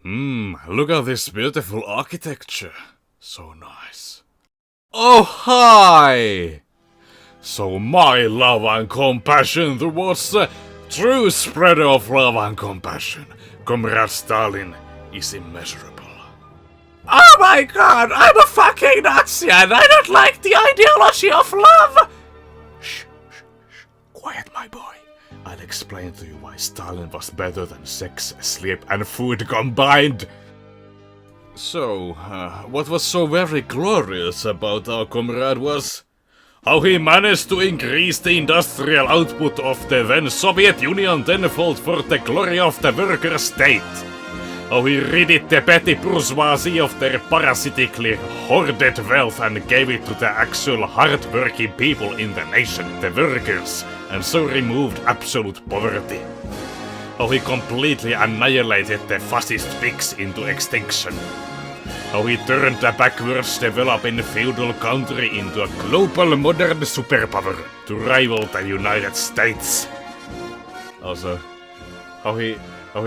Look at this beautiful architecture. So nice. Oh, hi! So my love and compassion towards the true spreader of love and compassion, Comrade Stalin, is immeasurable. Oh my god, I'm a fucking Nazi and I don't like the ideology of love! Shh. Quiet, my boy. I'll explain to you why Stalin was better than sex, sleep and food combined. So, what was so very glorious about our comrade was how he managed to increase the industrial output of the then Soviet Union tenfold for the glory of the worker state. How he ridded the petty bourgeoisie of their parasitically hoarded wealth and gave it to the actual hard-working people in the nation, the workers, and so removed absolute poverty. How he completely annihilated the fascist pigs into extinction. How he turned a backwards developing feudal country into a global modern superpower to rival the United States. Also, how he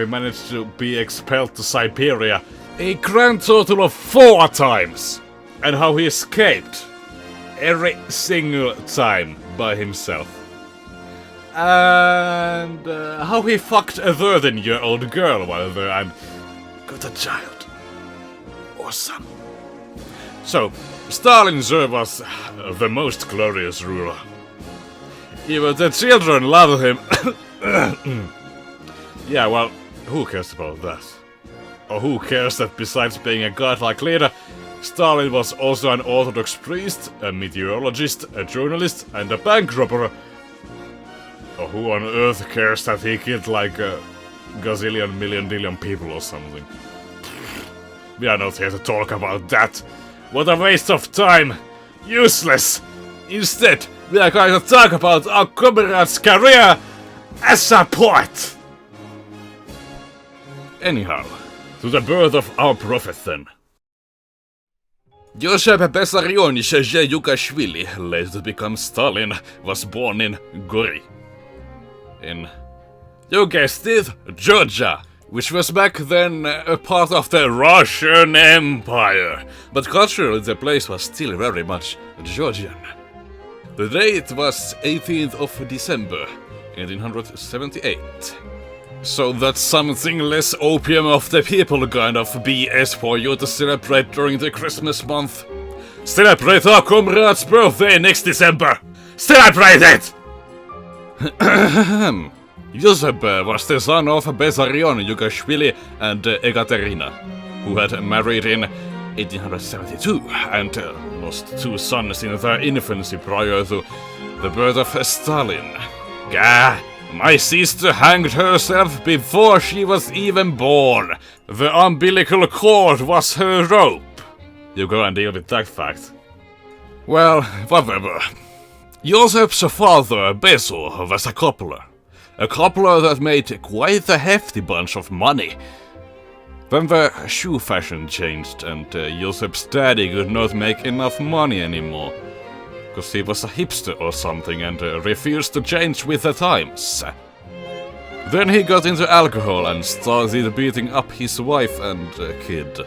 managed to be expelled to Siberia a grand total of 4 times. And how he escaped every single time by himself. And how he fucked a 13-year-old girl while there and got a child. Awesome. So, Stalin sure was the most glorious ruler. Even the children loved him. Yeah, well, who cares about that? Or who cares that besides being a godlike leader, Stalin was also an Orthodox priest, a meteorologist, a journalist, and a bank robber? Or who on earth cares that he killed like a gazillion million billion people or something? We are not here to talk about that. What a waste of time! Useless! Instead, we are going to talk about our comrade's career as a poet! Anyhow, to the birth of our prophet then. Joseph Bessarionovich Yukashvili, later to become Stalin, was born in Gori. You guessed it, Georgia, which was back then a part of the Russian Empire, but culturally the place was still very much Georgian. The date was 18th of December, 1878. So that's something less opium of the people kind of BS for you to celebrate during the Christmas month. Celebrate our comrade's birthday next December! Celebrate it! Joseph was the son of Bessarion Yukashvili and Ekaterina, who had married in 1872 and lost 2 sons in their infancy prior to the birth of Stalin. Gah! My sister hanged herself before she was even born. The umbilical cord was her rope. You go and deal with that fact. Well, whatever. Joseph's father, Beso, was a cobbler. A cobbler that made quite a hefty bunch of money. Then the shoe fashion changed and Joseph's daddy could not make enough money anymore. Because he was a hipster or something and refused to change with the times. Then he got into alcohol and started beating up his wife and kid.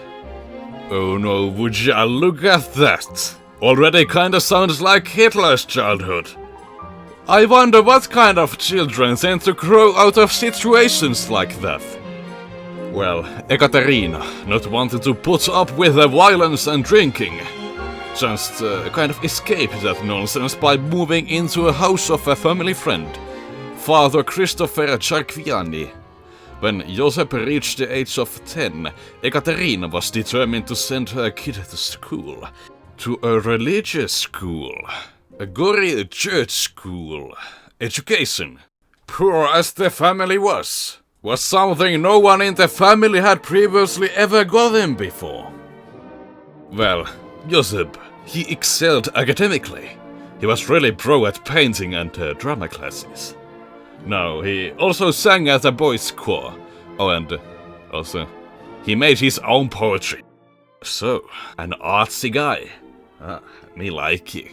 Oh no, would ya look at that? Already kinda sounds like Hitler's childhood. I wonder what kind of children tend to grow out of situations like that. Well, Ekaterina, not wanting to put up with the violence and drinking, just kind of escaped that nonsense by moving into a house of a family friend, Father Christopher Charkviani. When Joseph reached the age of 10, Ekaterina was determined to send her kid to school. To a religious school. A Gori church school. Education, poor as the family was something no one in the family had previously ever gotten before. Well, Joseph, he excelled academically. He was really pro at painting and drama classes. Now, he also sang at a boys' choir. Oh, and also, he made his own poetry. So, an artsy guy. Me like you.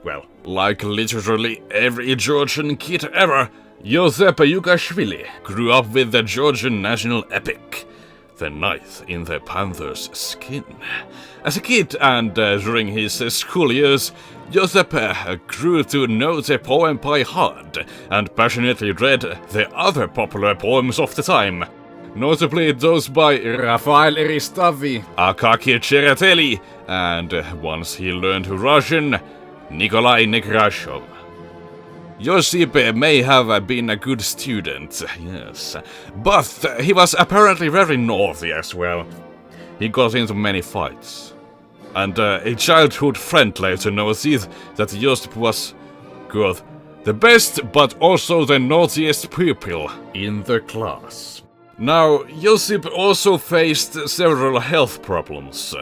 Well, like literally every Georgian kid ever, Joseph Yukashvili grew up with the Georgian national epic, the knife in the panther's skin. As a kid and during his school years, Joseph grew to know the poem by heart and passionately read the other popular poems of the time, notably those by Rafael Eristavi, Akaki Tsereteli, and once he learned Russian, Nikolai Nekrashov. Josip may have been a good student, yes, but he was apparently very naughty as well. He got into many fights. And a childhood friend later noticed that Josip was, quote, the best but also the naughtiest pupil in the class. Now, Josip also faced several health problems.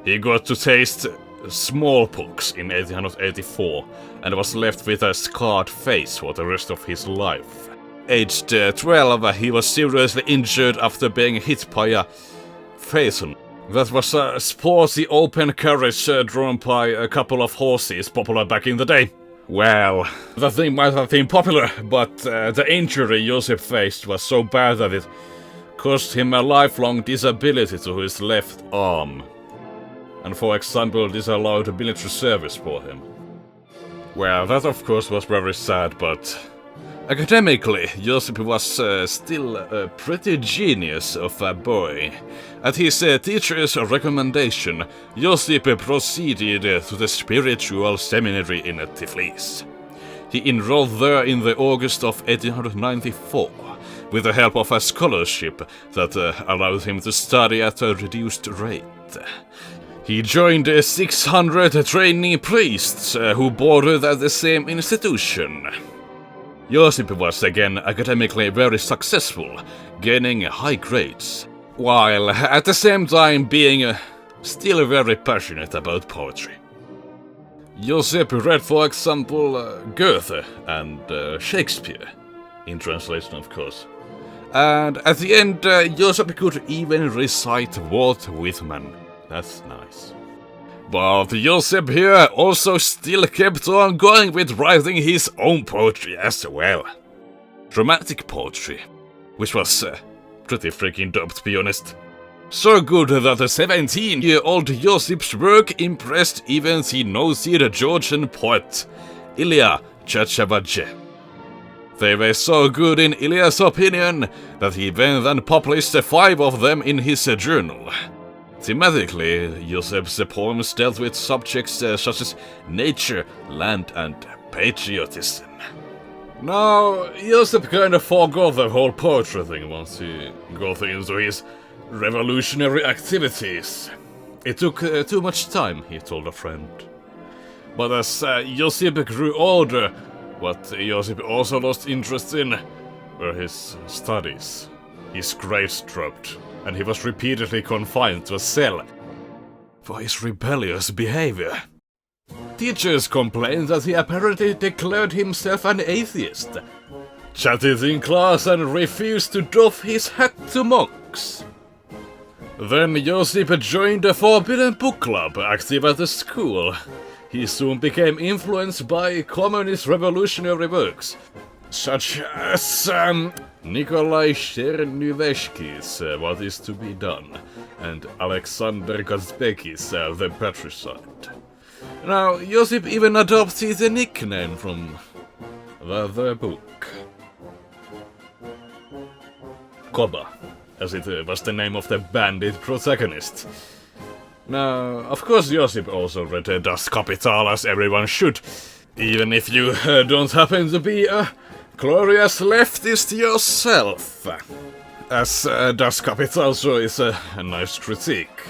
He got to taste smallpox in 1884 and was left with a scarred face for the rest of his life. Aged 12, he was seriously injured after being hit by a phaeton. That was a sporty open carriage drawn by a couple of horses popular back in the day. Well, the thing might have been popular, but the injury Josip faced was so bad that it caused him a lifelong disability to his left arm. And for example, disallowed military service for him. Well, that of course was very sad, but academically, Josip was still a pretty genius of a boy. At his teacher's recommendation, Josip proceeded to the spiritual seminary in Tiflis. He enrolled there in the August of 1894, with the help of a scholarship that allowed him to study at a reduced rate. He joined 600 trainee priests who boarded at the same institution. Josip was again academically very successful, gaining high grades, while at the same time being still very passionate about poetry. Josip read, for example, Goethe and Shakespeare, in translation of course. And at the end, Josip could even recite Walt Whitman. That's nice. But Josip here also still kept on going with writing his own poetry as well. Romantic poetry, which was pretty freaking dope to be honest. So good that the 17-year-old Josip's work impressed even the noted Georgian poet, Ilya Chachavadze. They were so good in Ilya's opinion that he went and published 5 of them in his journal. Thematically, Josip's poems dealt with subjects such as nature, land, and patriotism. Now, Josip kind of forgot the whole poetry thing once he got into his revolutionary activities. It took too much time, he told a friend. But as Josip grew older, what Josip also lost interest in were his studies. His grades dropped, and he was repeatedly confined to a cell for his rebellious behavior. Teachers complained that he apparently declared himself an atheist, chatted in class and refused to doff his hat to monks. Then Josip joined a forbidden book club active at the school. He soon became influenced by communist revolutionary works, such as Nikolai Chernyveshky's What is to be Done, and Alexander Gazbeki's The Patricide. Now, Josip even adopted the nickname from the book. Koba, as it was the name of the bandit protagonist. Now, of course Josip also read Das Kapital as everyone should, even if you don't happen to be a glorious leftist yourself. As Das Kapital so is a nice critique.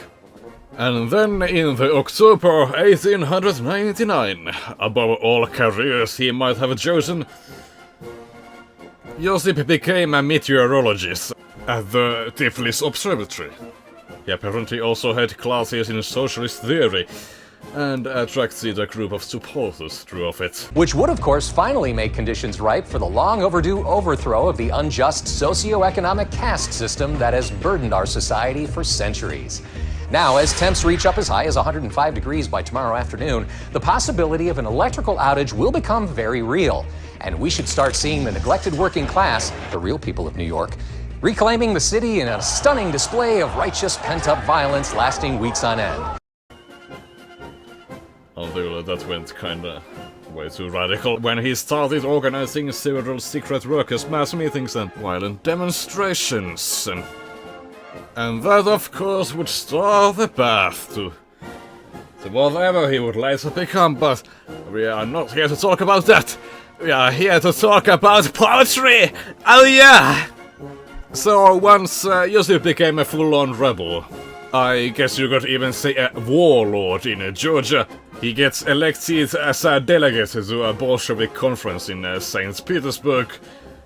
And then in the October 1899, above all careers he might have chosen, Josip became a meteorologist at the Tiflis Observatory. He apparently also had classes in socialist theory, and attracted a group of supporters through of it. Which would, of course, finally make conditions ripe for the long overdue overthrow of the unjust socio-economic caste system that has burdened our society for centuries. Now, as temps reach up as high as 105 degrees by tomorrow afternoon, the possibility of an electrical outage will become very real. And we should start seeing the neglected working class, the real people of New York, reclaiming the city in a stunning display of righteous pent-up violence lasting weeks on end. Although that went kinda way too radical when he started organizing several secret workers' mass meetings and violent demonstrations. And that, of course, would start the path to whatever he would later become, but we are not here to talk about that. We are here to talk about poetry! Oh yeah! So once Josip became a full-on rebel, I guess you could even say a warlord in Georgia. He gets elected as a delegate to a Bolshevik conference in St. Petersburg,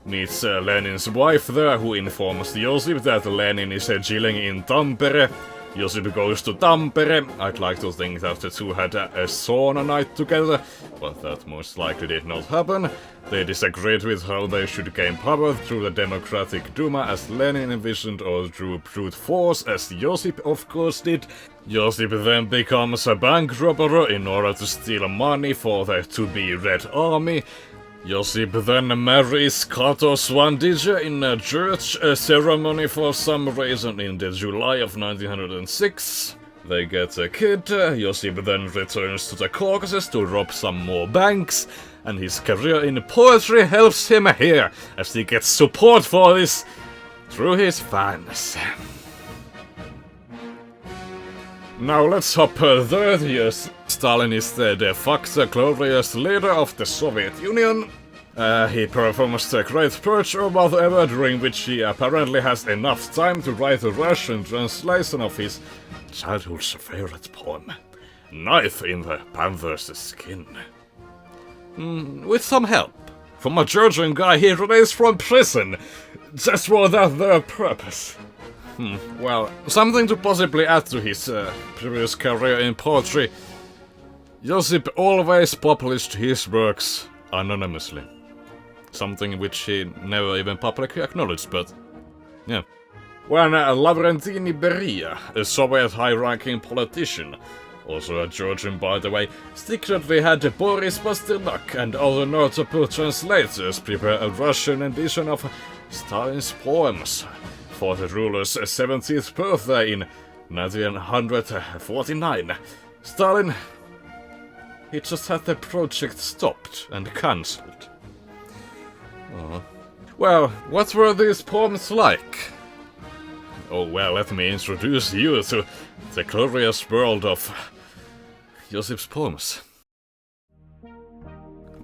meets Lenin's wife there, who informs Josip that Lenin is chilling in Tampere. Josip goes to Tampere. I'd like to think that the two had a sauna night together, but that most likely did not happen. They disagreed with how they should gain power through the Democratic Duma as Lenin envisioned, or through brute force as Josip of course did. Josip then becomes a bank robber in order to steal money for the to-be Red Army. Josip then marries Kato Swandige in a church ceremony for some reason in the July of 1906. They get a kid. Josip then returns to the Caucasus to rob some more banks, and his career in poetry helps him here, as he gets support for this through his fans. Now let's hop 30 years. Stalin is the de facto glorious leader of the Soviet Union. He performs the Great Purge or whatever, during which he apparently has enough time to write a Russian translation of his childhood's favorite poem, Knife in the Panther's Skin. With some help from a Georgian guy he released from prison, just for that there purpose. Well, something to possibly add to his previous career in poetry. Josip always published his works anonymously. Something which he never even publicly acknowledged, but yeah. When Lavrentini Beria, a Soviet high-ranking politician, also a Georgian by the way, secretly had Boris Pasternak and other notable translators prepare a Russian edition of Stalin's poems for the ruler's 70th birthday in 1949. Stalin, he just had the project stopped and cancelled. Well, what were these poems like? Oh well, let me introduce you to the glorious world of Josip's poems.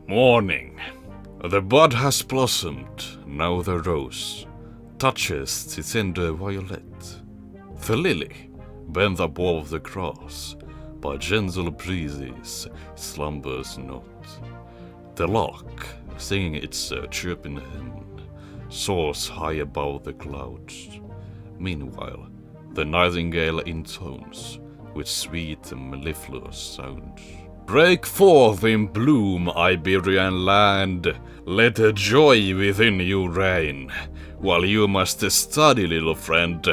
Morning. The bud has blossomed, now the rose touches the tender violet. The lily, bent above the grass, by gentle breezes slumbers not. The lark, singing its chirping hymn, soars high above the clouds. Meanwhile, the nightingale intones with sweet mellifluous sounds. Break forth in bloom, Iberian land, let joy within you reign, while you must study, little friend,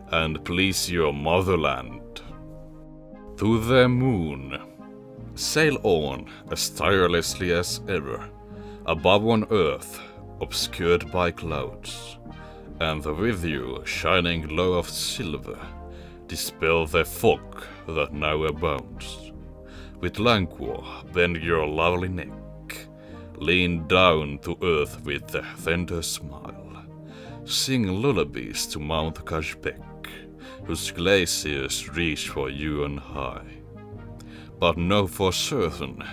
and please your motherland. To the moon, sail on as tirelessly as ever, above on earth, obscured by clouds, and with you, shining glow of silver, dispel the fog that now abounds. With languor, bend your lovely neck, lean down to earth with a tender smile. Sing lullabies to Mount Kashbek, whose glaciers reach for you on high. But know for certain,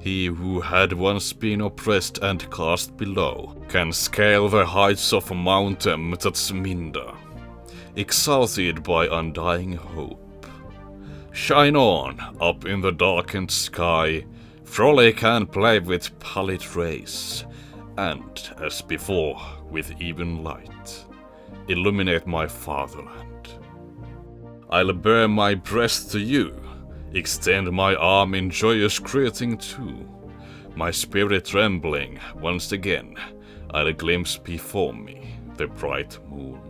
he who had once been oppressed and cast below can scale the heights of Mount Mtatsminda, exalted by undying hope. Shine on, up in the darkened sky, frolic and play with pallid rays, and, as before, with even light, illuminate my fatherland. I'll bare my breast to you, extend my arm in joyous greeting too. My spirit trembling, once again, I'll glimpse before me the bright moon.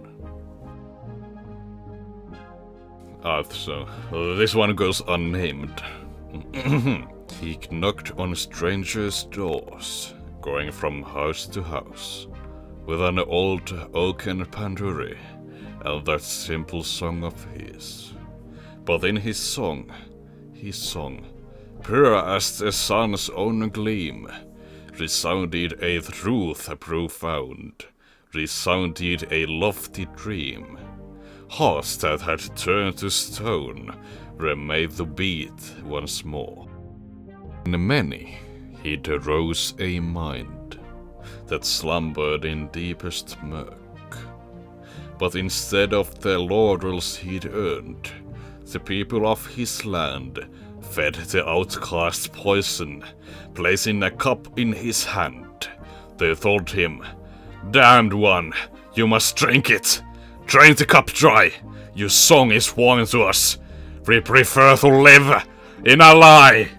So, this one goes unnamed. He knocked on strangers' doors, going from house to house, with an old oaken panduri and that simple song of his. But in his song, pure as the sun's own gleam, resounded a truth profound, resounded a lofty dream. Hearts that had turned to stone were made to beat once more. In many hid arose a mind that slumbered in deepest murk. But instead of the laurels he'd earned, the people of his land fed the outcast poison, placing a cup in his hand. They told him, "Damned one, you must drink it! Drain the cup dry! Your song is warning to us! We prefer to live in a lie!"